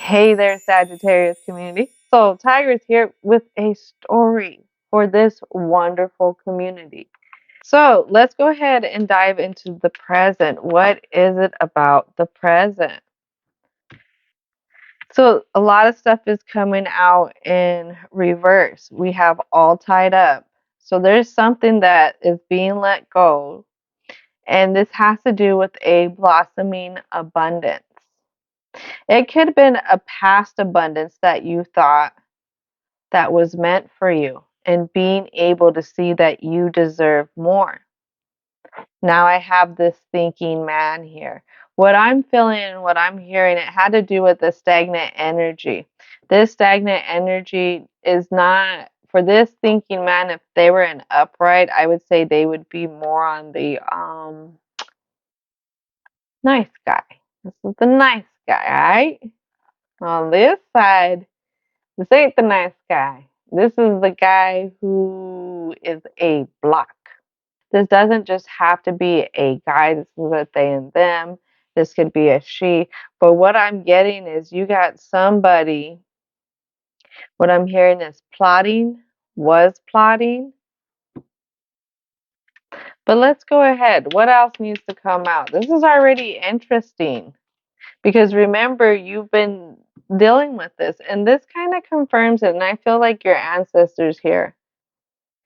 Hey there, Sagittarius community. So, Tiger's here with a story for this wonderful community. So, let's go ahead and dive into the present. What is it about the present? So, a lot of stuff is coming out in reverse. We have all tied up. So, there's something that is being let go, and this has to do with a blossoming abundance. It could have been a past abundance that you thought that was meant for you and being able to see that you deserve more. Now I have this thinking man here. What I'm feeling and what I'm hearing, it had to do with the stagnant energy. This stagnant energy is not for this thinking man. If they were an upright, I would say they would be more on the nice guy. This is the nice guy, right? On this side, this ain't the nice guy. This is the guy who is a block. This doesn't just have to be a guy. This is a they and them. This could be a she. But what I'm getting is you got somebody, what I'm hearing is plotting, was plotting. But let's go ahead. What else needs to come out? This is already interesting because remember, you've been dealing with this, and this kind of confirms it. And I feel like your ancestors here.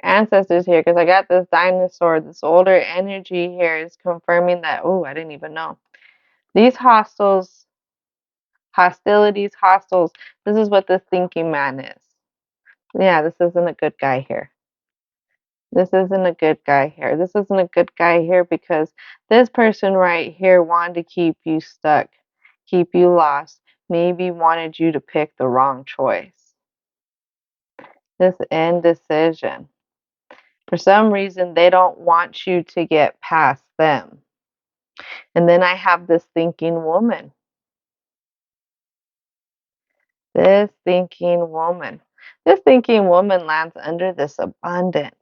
Because I got this dinosaur, this older energy here is confirming that. Oh, I didn't even know. These hostilities, hostiles, this is what this thinking man is. Yeah, this isn't a good guy here. This isn't a good guy here. This isn't a good guy here because this person right here wanted to keep you stuck, keep you lost, maybe wanted you to pick the wrong choice. This indecision. For some reason, they don't want you to get past them. And then I have this thinking woman. This thinking woman. This thinking woman lands under this abundance.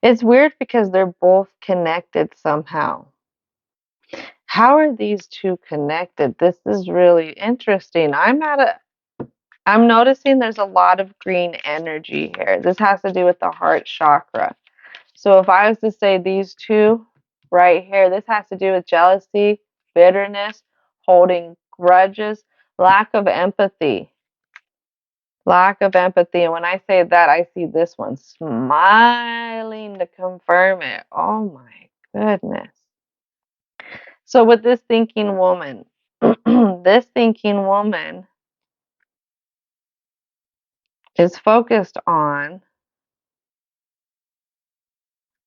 It's weird because they're both connected somehow. How are these two connected? This is really interesting. I'm noticing there's a lot of green energy here. This has to do with the heart chakra. So if I was to say these two right here, this has to do with jealousy, bitterness, holding grudges, lack of empathy. Lack of empathy. And when I say that, I see this one smiling to confirm it. Oh my goodness. So with this thinking woman, this thinking woman is focused on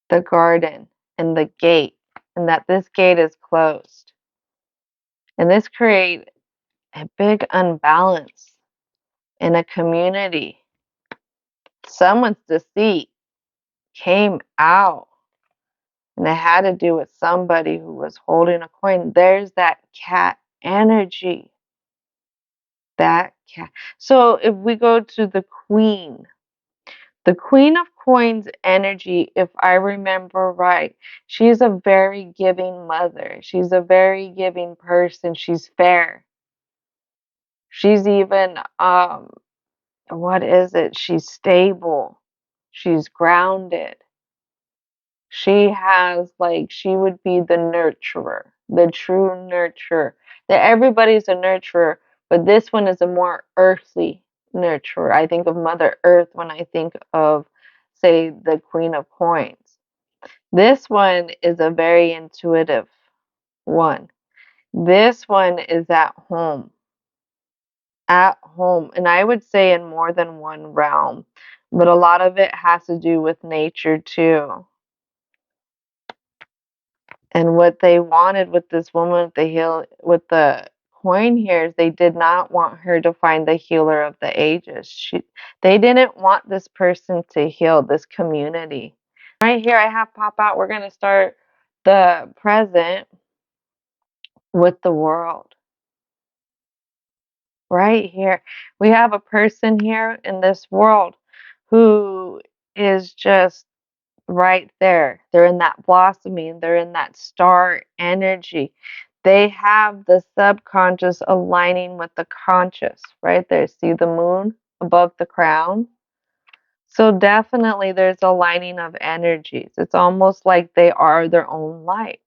the garden and the gate, and that this gate is closed. And this creates a big unbalance in a community. Someone's deceit came out, and it had to do with somebody who was holding a coin. There's that cat energy. That cat. So if we go to the Queen of Coins energy, if I remember right, she's a very giving mother. She's a very giving person. She's fair. She's even what is it? She's stable. She's grounded. She has she would be the nurturer, the true nurturer. That everybody's a nurturer, but this one is a more earthly nurturer. I think of Mother Earth when I think of, say, the Queen of Coins. This one is a very intuitive one. This one is at home. At home. And I would say in more than one realm. But a lot of it has to do with nature too. And what they wanted with this woman with the coin here is they did not want her to find the healer of the ages. They didn't want this person to heal this community. Right here I have pop out. We're going to start the present with the world. Right here. We have a person here in this world who is just right there. They're in that blossoming, they're in that star energy. they have the subconscious aligning with the conscious right there. See the moon above the crown? So definitely there's a lining of energies. It's almost like they are their own light.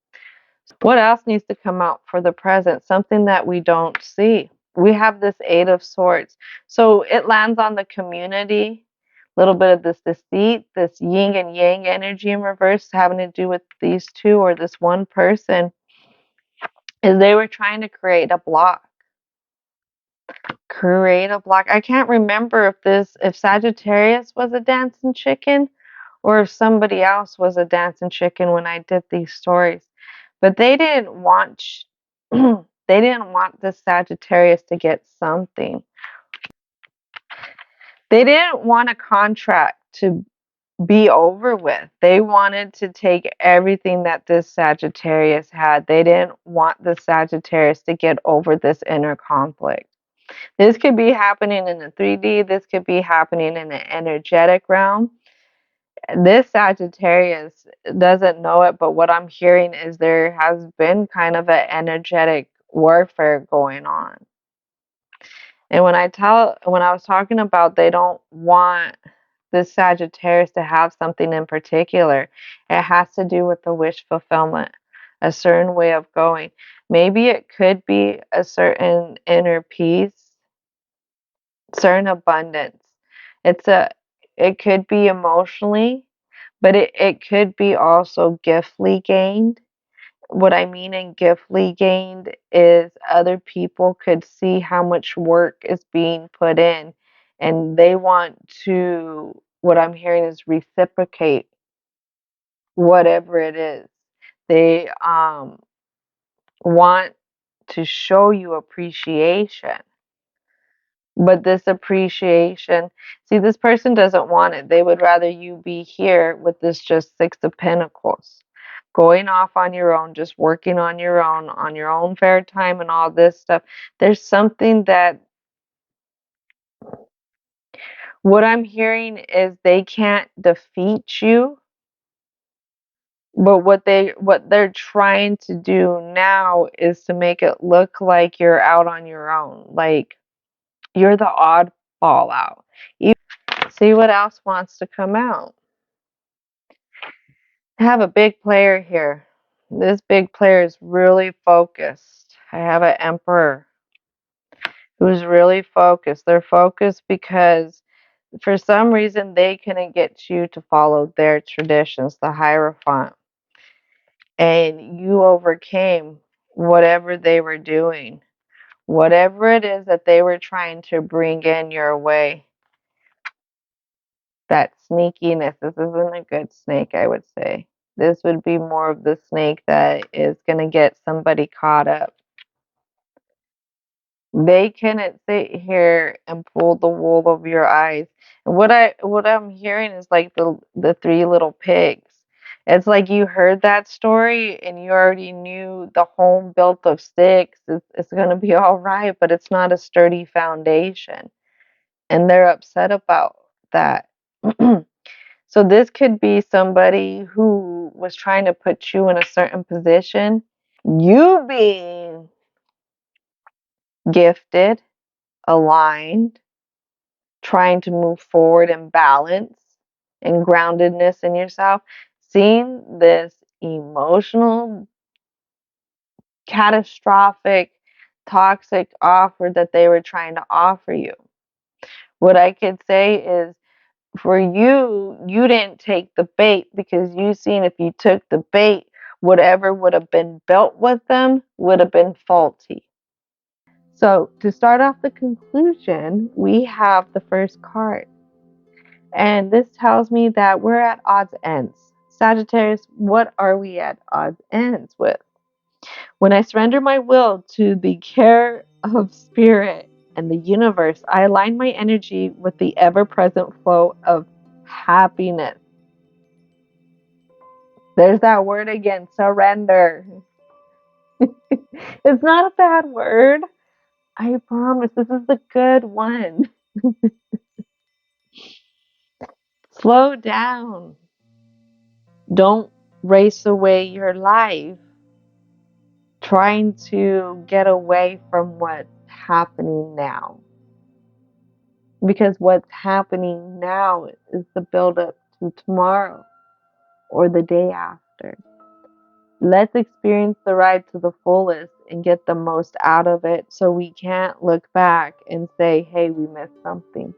What else needs to come out for the present? Something that we don't see. We have this Eight of Swords. So it lands on the community. A little bit of this deceit, this yin and yang energy in reverse having to do with these two or this one person, is they were trying to create a block. Create a block. I can't remember if Sagittarius was a dancing chicken or if somebody else was a dancing chicken when I did these stories. But they didn't want they didn't want the Sagittarius to get something. They didn't want a contract to be over with. They wanted to take everything that this Sagittarius had. They didn't want the Sagittarius to get over this inner conflict. This could be happening in the 3D. This could be happening in the energetic realm. This Sagittarius doesn't know it, but what I'm hearing is there has been kind of an energetic warfare going on. And when I was talking about they don't want this Sagittarius to have something in particular, it has to do with the wish fulfillment, a certain way of going. Maybe it could be a certain inner peace, certain abundance. It could be emotionally, but it could be also giftly gained. What I mean in giftly gained is other people could see how much work is being put in and they want to, what I'm hearing is reciprocate whatever it is. They want to show you appreciation. But this appreciation, see, this person doesn't want it. They would rather you be here with this just Six of Pentacles, going off on your own, just working on your own fair time and all this stuff. There's something that, what I'm hearing is they can't defeat you, but what they're trying to do now is to make it look like you're out on your own, like you're the oddball out. See what else wants to come out. I have a big player here. This big player is really focused. I have an emperor who's really focused. They're focused because for some reason they couldn't get you to follow their traditions, the Hierophant. And you overcame whatever they were doing, whatever it is that they were trying to bring in your way. That sneakiness. This isn't a good snake, I would say. This would be more of the snake that is going to get somebody caught up. They couldn't sit here and pull the wool over your eyes. And what I'm hearing is like the three little pigs. It's like you heard that story and you already knew the home built of sticks. It's going to be all right, but it's not a sturdy foundation. And they're upset about that. So this could be somebody who was trying to put you in a certain position. You being gifted, aligned, trying to move forward in balance and groundedness in yourself, seeing this emotional, catastrophic, toxic offer that they were trying to offer you. What I could say is, for you, you didn't take the bait because you seen if you took the bait, whatever would have been built with them would have been faulty. So to start off the conclusion, we have the first card. And this tells me that we're at odds ends. Sagittarius, what are we at odds ends with? When I surrender my will to the care of spirit and the universe, I align my energy with the ever-present flow of happiness. There's that word again, surrender. It's not a bad word. I promise this is the good one. Slow down. Don't race away your life trying to get away from what's happening now. Because what's happening now is the build up to tomorrow or the day after. Let's experience the ride to the fullest and get the most out of it so we can't look back and say, hey, we missed something.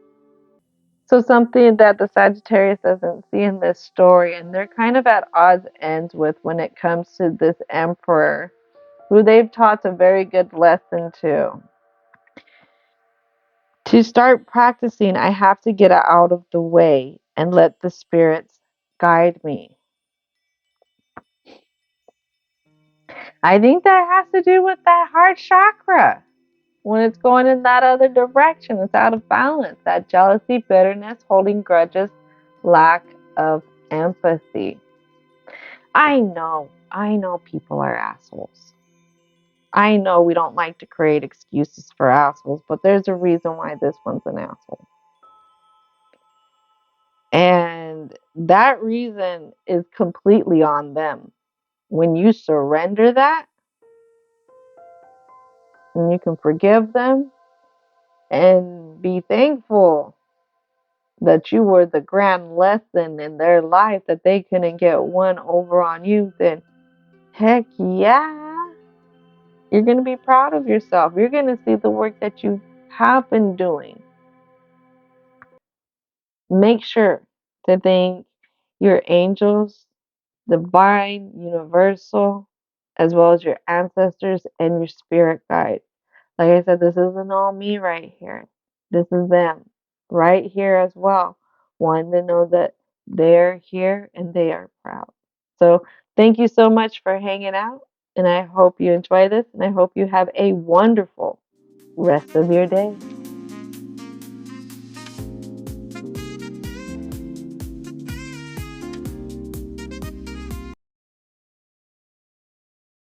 So, something that the Sagittarius doesn't see in this story, and they're kind of at odds ends with when it comes to this emperor, who they've taught a very good lesson to. To start practicing, I have to get out of the way and let the spirits guide me. I think that has to do with that heart chakra. When it's going in that other direction, it's out of balance. That jealousy, bitterness, holding grudges, lack of empathy. I know people are assholes. I know we don't like to create excuses for assholes, but there's a reason why this one's an asshole. And that reason is completely on them. When you surrender that, and you can forgive them and be thankful that you were the grand lesson in their life, that they couldn't get one over on you, then heck yeah, you're going to be proud of yourself. You're going to see the work that you have been doing. Make sure to thank your angels, divine, universal, as well as your ancestors and your spirit guides. Like I said, this isn't all me right here. This is them right here as well. Wanting to know that they're here and they are proud. So thank you so much for hanging out. And I hope you enjoy this. And I hope you have a wonderful rest of your day.